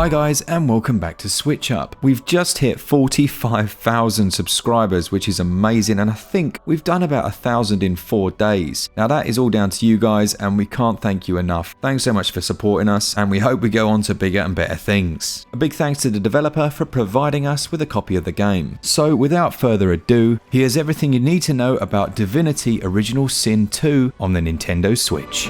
Hi guys, and welcome back to Switch Up. We've just hit 45,000 subscribers, which is amazing, and I think we've done about 1,000 in 4 days. Now that is all down to you guys, and we can't thank you enough. Thanks so much for supporting us, and we hope we go on to bigger and better things. A big thanks to the developer for providing us with a copy of the game. So without further ado, here's everything you need to know about Divinity Original Sin 2 on the Nintendo Switch.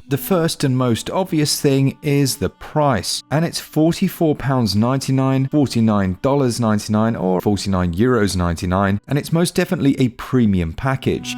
The first and most obvious thing is the price, and it's £44.99, $49.99 or €49.99, and it's most definitely a premium package.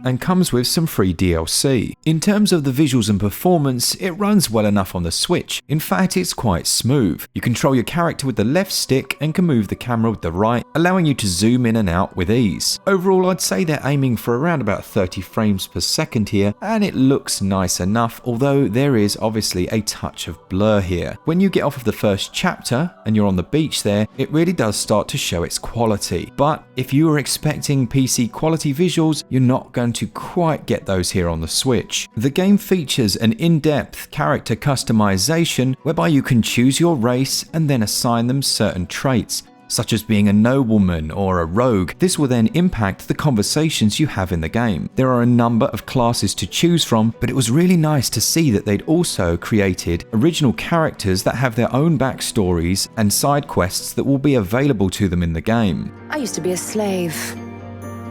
And comes with some free DLC. In terms of the visuals and performance, it runs well enough on the Switch. In fact, it's quite smooth. You control your character with the left stick and can move the camera with the right, allowing you to zoom in and out with ease. Overall, I'd say they're aiming for around about 30 frames per second here, and it looks nice enough, although there is obviously a touch of blur here. When you get off of the first chapter and you're on the beach there, it really does start to show its quality. But if you were expecting PC quality visuals, you're not going to quite get those here on the Switch. The game features an in-depth character customization whereby you can choose your race and then assign them certain traits, such as being a nobleman or a rogue. This will then impact the conversations you have in the game. There are a number of classes to choose from, but it was really nice to see that they'd also created original characters that have their own backstories and side quests that will be available to them in the game. I used to be a slave,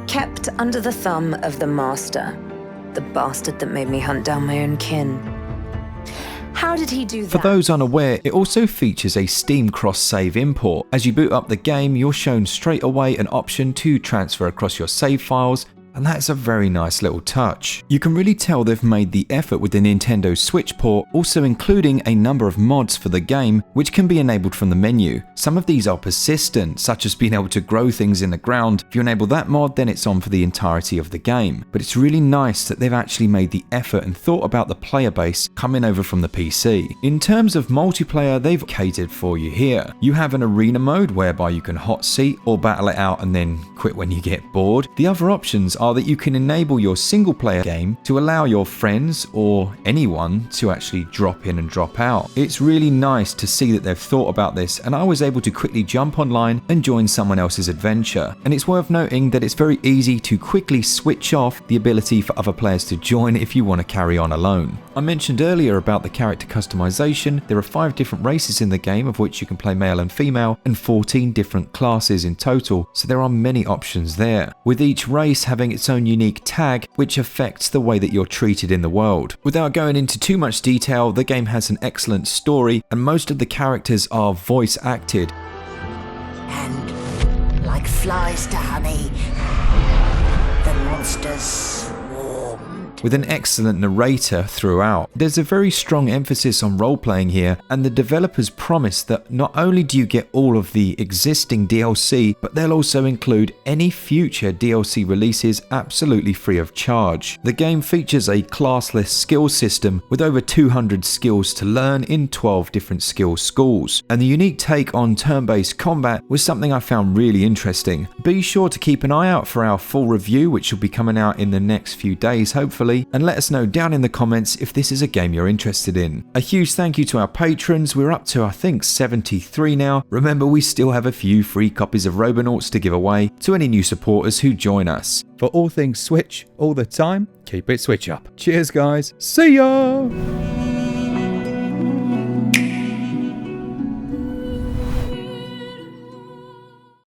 kept under the thumb of the master, the bastard that made me hunt down my own kin. How did he do that? For those unaware, it also features a Steam cross-save import. As you boot up the game, you're shown straight away an option to transfer across your save files, and that's a very nice little touch. You can really tell they've made the effort with the Nintendo Switch port, also including a number of mods for the game, which can be enabled from the menu. Some of these are persistent, such as being able to grow things in the ground. If you enable that mod, then it's on for the entirety of the game. But it's really nice that they've actually made the effort and thought about the player base coming over from the PC. In terms of multiplayer, they've catered for you here. You have an arena mode whereby you can hot seat or battle it out and then quit when you get bored. The other options are that you can enable your single player game to allow your friends or anyone to actually drop in and drop out. It's really nice to see that they've thought about this, and I was able to quickly jump online and join someone else's adventure. And it's worth noting that it's very easy to quickly switch off the ability for other players to join if you want to carry on alone. I mentioned earlier about the character customization. There are 5 different races in the game, of which you can play male and female, and 14 different classes in total, so there are many options there, with each race having its own unique tag which affects the way that you're treated in the world. Without going into too much detail, the game has an excellent story and most of the characters are voice acted. And like flies to honey, the monsters swarmed. With an excellent narrator throughout. There's a very strong emphasis on role-playing here, and the developers promise that not only do you get all of the existing DLC, but they'll also include any future DLC releases absolutely free of charge. The game features a classless skill system with over 200 skills to learn in 12 different skill schools, and the unique take on turn-based combat was something I found really interesting. Be sure to keep an eye out for our full review, which will be coming out in the next few days hopefully, and let us know down in the comments if this is a game you're interested in. A huge thank you to our patrons. We're up to I think 73 now. Remember, we still have a few free copies of Robonauts to give away to any new supporters who join us. For all things Switch all the time, keep it Switch up. Cheers guys, see ya!